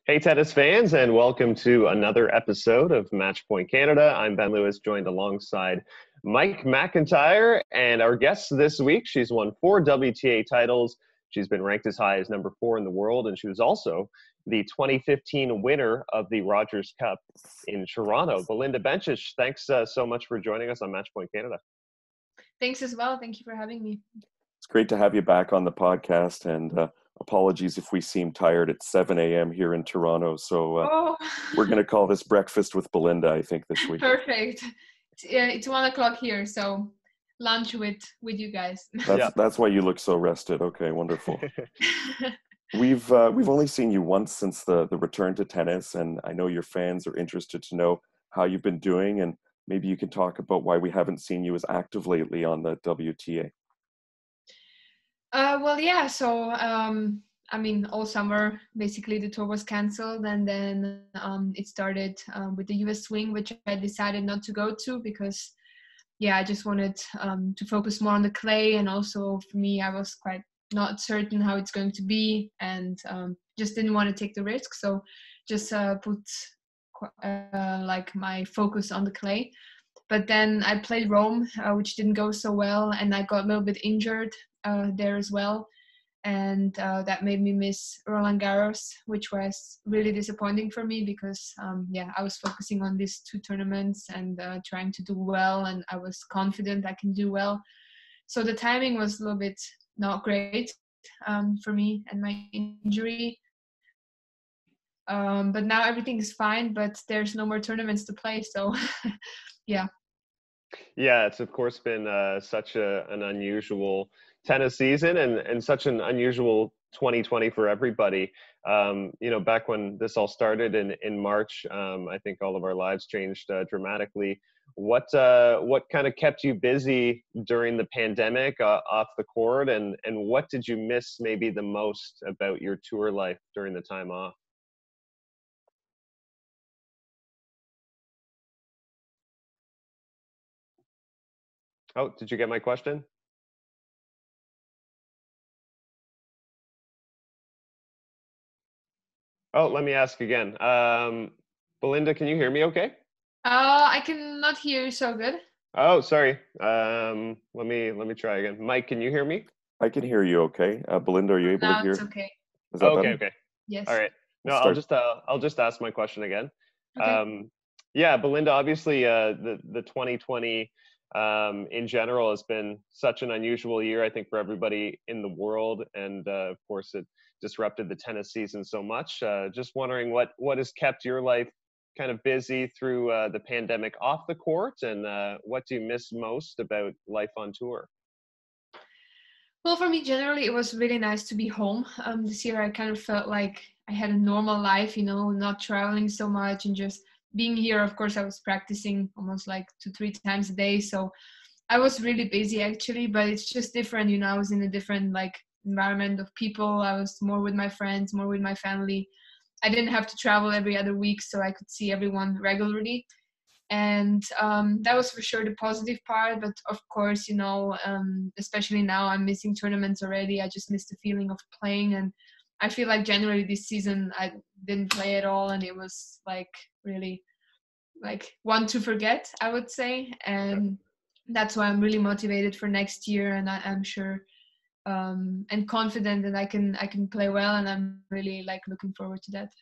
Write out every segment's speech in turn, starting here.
Hey, tennis fans, and welcome to another episode of Match Point Canada. I'm Ben Lewis, joined alongside Mike McIntyre, and our guest this week, she's won 4 WTA titles. She's been ranked as high as number 4 in the world, and she was also the 2015 winner of the Rogers Cup in Toronto. Belinda Bencic, thanks so much for joining us on Match Point Canada. Thanks as well. Thank you for having me. It's great to have you back on the podcast, and apologies if we seem tired at 7 a.m. here in Toronto. So we're going to call this Breakfast with Belinda, I think, this week. Perfect. It's 1 o'clock here, so lunch with you guys. That's why you look so rested. Okay, wonderful. We've only seen you once since the return to tennis, and I know your fans are interested to know how you've been doing, and maybe you can talk about why we haven't seen you as active lately on the WTA. All summer, basically the tour was canceled, and then it started with the US swing, which I decided not to go to because, I just wanted to focus more on the clay. And also for me, I was quite not certain how it's going to be, and just didn't want to take the risk. So just put my focus on the clay. But then I played Rome, which didn't go so well, and I got a little bit injured there as well. And that made me miss Roland Garros, which was really disappointing for me because, I was focusing on these 2 tournaments and trying to do well, and I was confident I can do well. So the timing was a little bit not great for me and my injury. But now everything is fine, but there's no more tournaments to play, so yeah. Yeah, it's of course been such an unusual tennis season and such an unusual 2020 for everybody. Back when this all started in March, I think all of our lives changed dramatically. What kind of kept you busy during the pandemic off the court, and what did you miss maybe the most about your tour life during the time off? Oh, did you get my question? Oh, let me ask again. Belinda, can you hear me okay? I cannot hear you so good. Oh, sorry. Let me try again. Mike, can you hear me? I can hear you okay. Belinda, are you able to hear? It's okay. Is that better? Okay. Yes. All right. No, I'll just ask my question again. Okay. Belinda, obviously the 2020 in general has been such an unusual year, I think, for everybody in the world, and of course it disrupted the tennis season so much. Just wondering what has kept your life kind of busy through the pandemic off the court, and what do you miss most about life on tour? Well, for me, generally, it was really nice to be home. This year, I kind of felt like I had a normal life, not traveling so much and just being here. Of course, I was practicing almost like 2-3 times a day. So I was really busy actually, but it's just different. I was in a different environment of people. I was more with my friends, more with my family. I didn't have to travel every other week, so I could see everyone regularly. And that was for sure the positive part. But of course, especially now I'm missing tournaments already. I just miss the feeling of playing. And I feel like generally this season I didn't play at all. And it was really one to forget, I would say. And that's why I'm really motivated for next year. And I'm sure and confident that I can play well. And I'm really looking forward to that.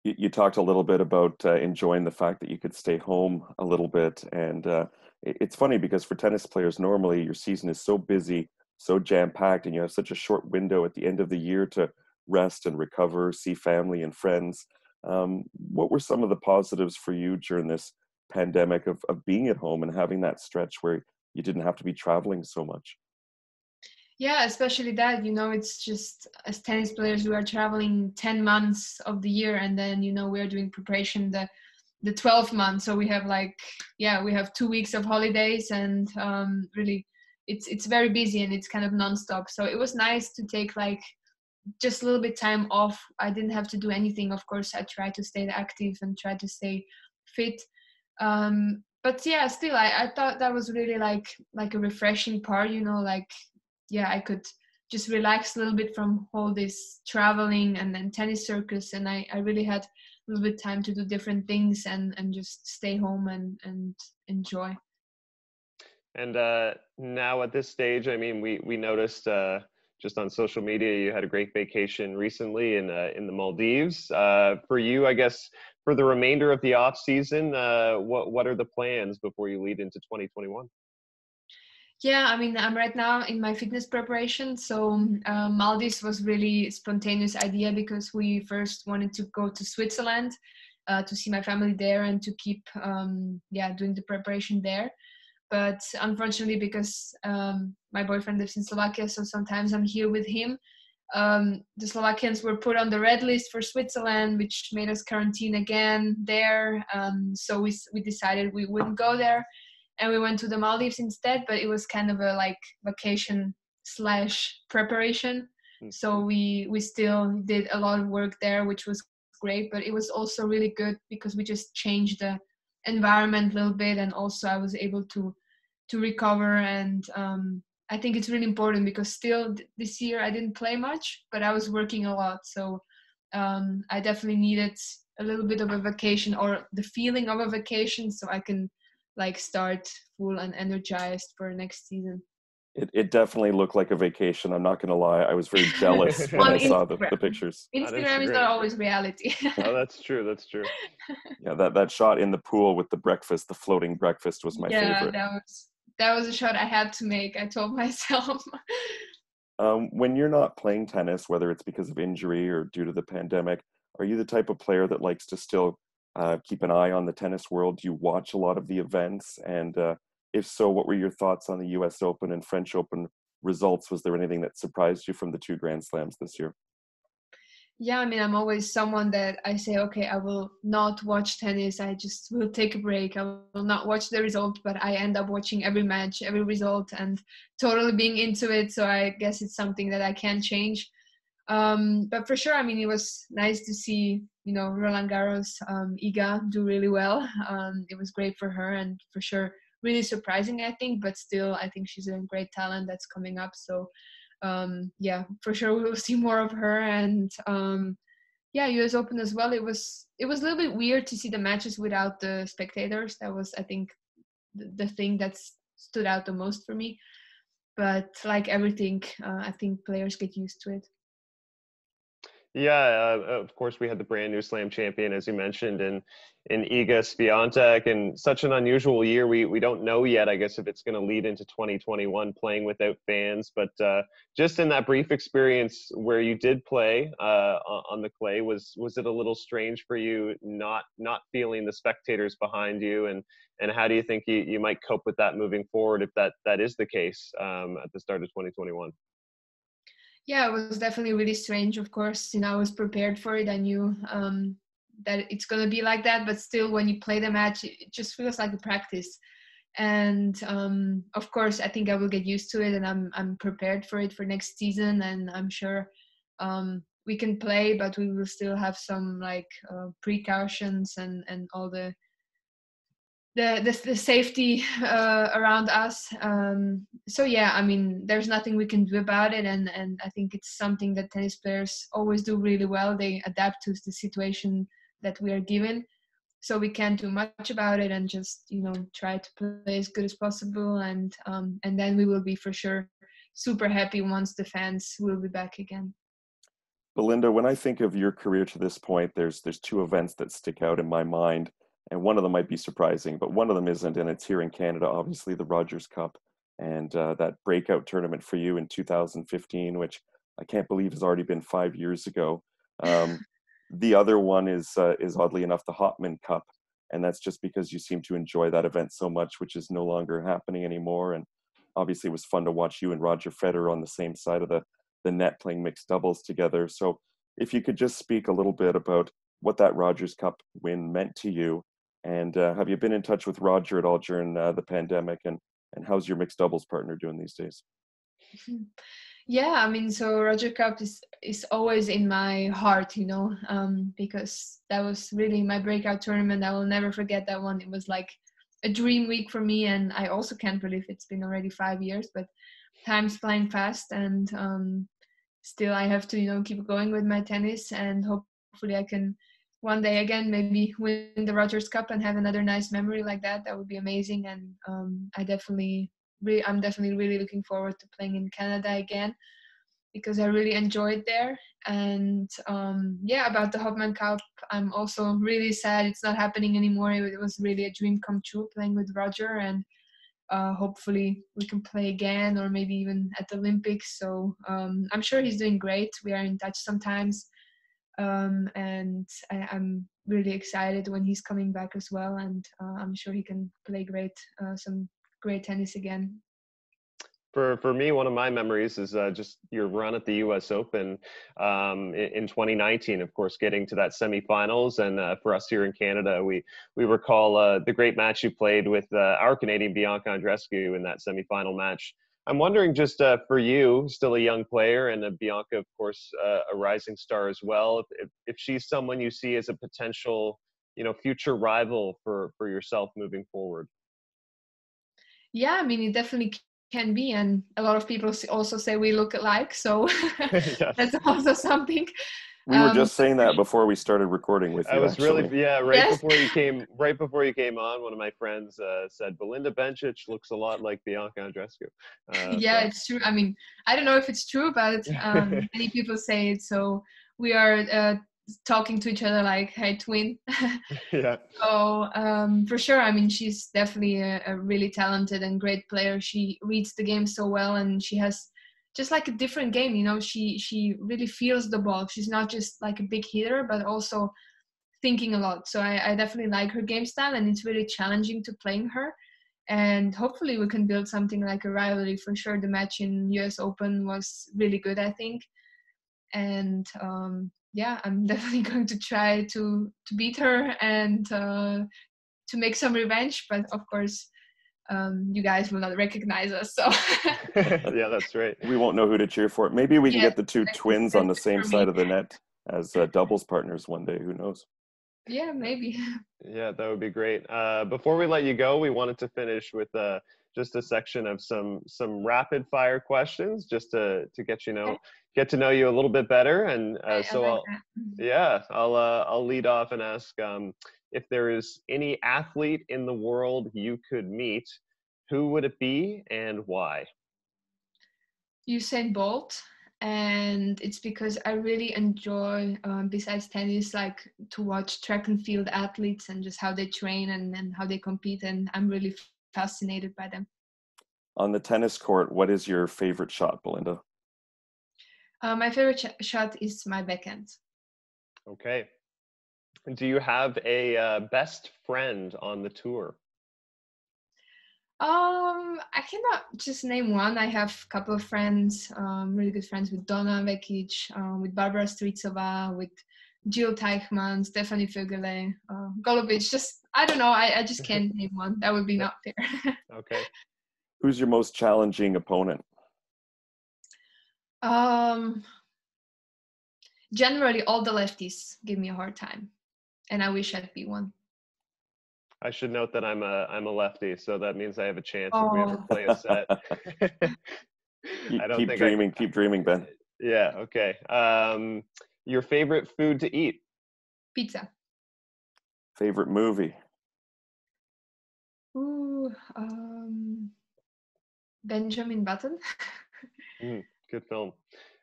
You talked a little bit about enjoying the fact that you could stay home a little bit. And it's funny because for tennis players, normally your season is so busy, so jam-packed, and you have such a short window at the end of the year to rest and recover, see family and friends. What were some of the positives for you during this pandemic of being at home and having that stretch where you didn't have to be traveling so much? Yeah, especially that, it's just as tennis players, we are traveling 10 months of the year, and then, we're doing preparation the 12th month. So we have we have 2 weeks of holidays, and really it's very busy and it's kind of nonstop. So it was nice to take just a little bit time off. I didn't have to do anything. Of course, I tried to stay active and try to stay fit. But yeah, still, I thought that was really like a refreshing part, I could just relax a little bit from all this traveling and then tennis circus. And I really had a little bit time to do different things and just stay home and enjoy. And now at this stage, I mean, we noticed just on social media you had a great vacation recently in the Maldives. For you, I guess, for the remainder of the off season, what are the plans before you lead into 2021? Yeah, I mean, I'm right now in my fitness preparation. So Maldives was really spontaneous idea because we first wanted to go to Switzerland to see my family there and to keep doing the preparation there. But unfortunately, because my boyfriend lives in Slovakia, so sometimes I'm here with him. The Slovakians were put on the red list for Switzerland, which made us quarantine again there. So we decided we wouldn't go there, and we went to the Maldives instead. But it was kind of a like vacation / preparation. So we still did a lot of work there, which was great. But it was also really good because we just changed the environment a little bit, and also I was able to recover. And I think it's really important because still this year I didn't play much, but I was working a lot. So I definitely needed a little bit of a vacation, or the feeling of a vacation, so I can like start full and energized for next season. It definitely looked like a vacation. I'm not going to lie. I was very jealous when I saw the pictures. Instagram is not always reality. Oh, that's true. That's true. Yeah, that shot in the pool with the breakfast, the floating breakfast, was my favorite. Yeah, that was a shot I had to make. I told myself. When you're not playing tennis, whether it's because of injury or due to the pandemic, are you the type of player that likes to still keep an eye on the tennis world? Do you watch a lot of the events? And if so, what were your thoughts on the US Open and French Open results? Was there anything that surprised you from the 2 Grand Slams this year? Yeah, I mean, I'm always someone that I say, okay, I will not watch tennis. I just will take a break. I will not watch the result, but I end up watching every match, every result, and totally being into it. So I guess it's something that I can change. But for sure, I mean, it was nice to see, Roland Garros, Iga do really well. It was great for her, and for sure, really surprising, I think. But still, I think she's a great talent that's coming up. So for sure we will see more of her. And US Open as well, it was a little bit weird to see the matches without the spectators. That was, I think, the thing that stood out the most for me. But like everything, I think players get used to it. Yeah, of course, we had the brand new Slam champion, as you mentioned, in Iga Swiatek, and such an unusual year. We don't know yet, I guess, if it's going to lead into 2021 playing without fans. But just in that brief experience where you did play on the clay, was it a little strange for you not feeling the spectators behind you? And how do you think you might cope with that moving forward if that is the case at the start of 2021? Yeah, it was definitely really strange. Of course, I was prepared for it. I knew that it's going to be like that, but still when you play the match, it just feels like a practice. And of course, I think I will get used to it, and I'm prepared for it for next season. And I'm sure we can play, but we will still have some like precautions and all the safety around us. So yeah, I mean, there's nothing we can do about it, and I think it's something that tennis players always do really well. They adapt to the situation that we are given, so we can't do much about it, and just try to play as good as possible, and then we will be for sure super happy once the fans will be back again. Belinda, when I think of your career to this point, there's 2 events that stick out in my mind. And one of them might be surprising, but one of them isn't, and it's here in Canada, obviously the Rogers Cup, and that breakout tournament for you in 2015, which I can't believe has already been 5 years ago. The other one is oddly enough the Hopman Cup, and that's just because you seem to enjoy that event so much, which is no longer happening anymore. And obviously, it was fun to watch you and Roger Federer on the same side of the net playing mixed doubles together. So, if you could just speak a little bit about what that Rogers Cup win meant to you. And have you been in touch with Roger at all during the pandemic? And how's your mixed doubles partner doing these days? Yeah, I mean, so Roger Cup is always in my heart, because that was really my breakout tournament. I will never forget that one. It was like a dream week for me, and I also can't believe it's been already 5 years, but time's flying fast. And still I have to, keep going with my tennis, and hopefully I can one day again maybe win the Rogers Cup and have another nice memory like that. That would be amazing. And I'm definitely really looking forward to playing in Canada again, because I really enjoyed there. And about the Hopman Cup, I'm also really sad it's not happening anymore. It was really a dream come true playing with Roger, and hopefully we can play again, or maybe even at the Olympics. So I'm sure he's doing great. We are in touch sometimes. And I'm really excited when he's coming back as well. And I'm sure he can play some great tennis again. For me, one of my memories is just your run at the U.S. Open in 2019. Of course, getting to that semifinals, and for us here in Canada, we recall the great match you played with our Canadian Bianca Andreescu in that semifinal match. I'm wondering, just for you, still a young player, and Bianca, of course, a rising star as well. If she's someone you see as a potential, future rival for yourself moving forward. Yeah, I mean, it definitely can be, and a lot of people also say we look alike, so Yes. that's also something. We were just saying that before we started recording with you. I was actually. before you came on, one of my friends said Belinda Bencic looks a lot like Bianca Andreescu. It's true. I mean, I don't know if it's true, but many people say it. So we are talking to each other like, hey, twin. Yeah. So for sure, I mean, she's definitely a really talented and great player. She reads the game so well, and she has just like a different game. She really feels the ball. She's not just like a big hitter, but also thinking a lot. So I definitely like her game style, and it's really challenging to playing her. And hopefully we can build something like a rivalry. For sure, the match in US Open was really good, I think. And I'm definitely going to try to beat her and to make some revenge. But of course, you guys will not recognize us. So yeah, that's right. We won't know who to cheer for. Maybe we can get the two twins on the same side of the net as doubles partners one day. Who knows? Yeah, maybe. Yeah, that would be great. Before we let you go, we wanted to finish with just a section of some rapid fire questions, just to get get to know you a little bit better. And I'll lead off and ask if there is any athlete in the world you could meet, who would it be and why? Usain Bolt. And it's because I really enjoy, besides tennis, like to watch track and field athletes and just how they train and how they compete. And I'm really fascinated by them. On the tennis court, what is your favorite shot, Belinda? My favorite shot is my backhand. Okay. Do you have a best friend on the tour? I cannot just name one. I have a couple of friends, really good friends with Donna Vekic, with Barbara Stritsova, with Jill Teichmann, Stephanie Vögele, Golubic. Just, I don't know. I just can't name one. That would be not fair. Okay. Who's your most challenging opponent? Generally, all the lefties give me a hard time, and I wish I'd be one. I should note that I'm a lefty, so that means I have a chance if we ever play a set. Keep dreaming, Ben. Yeah. Okay. Your favorite food to eat? Pizza. Favorite movie? Ooh, Benjamin Button. Good film.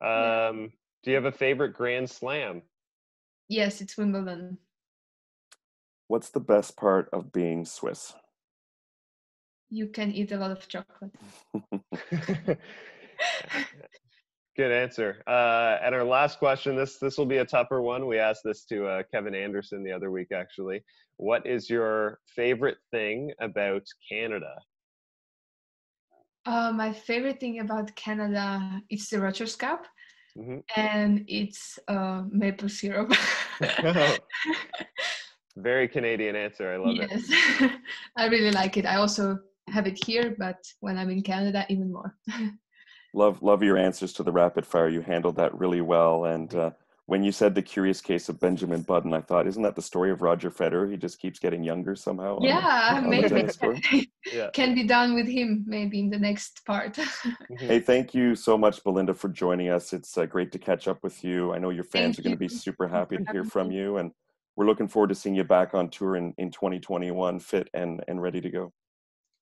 Do you have a favorite Grand Slam? Yes, it's Wimbledon. What's the best part of being Swiss? You can eat a lot of chocolate. Good answer. And our last question, this will be a tougher one. We asked this to Kevin Anderson the other week, actually. What is your favorite thing about Canada? My favorite thing about Canada is the Rogers Cup, and it's maple syrup. Very Canadian answer. I love it. Yes, I really like it. I also have it here, but when I'm in Canada, even more. Love your answers to the rapid fire. You handled that really well, and when you said the curious case of Benjamin Button, I thought, isn't that the story of Roger Federer? He just keeps getting younger somehow on Yeah, the maybe tennis court. Yeah. can be done with him maybe in the next part. Hey, thank you so much, Belinda, for joining us. It's great to catch up with you. I know your fans Thank are going to be you super happy for to hear having from me. you, and we're looking forward to seeing you back on tour in 2021, fit and ready to go.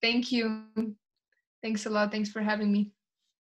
Thank you. Thanks a lot. Thanks for having me.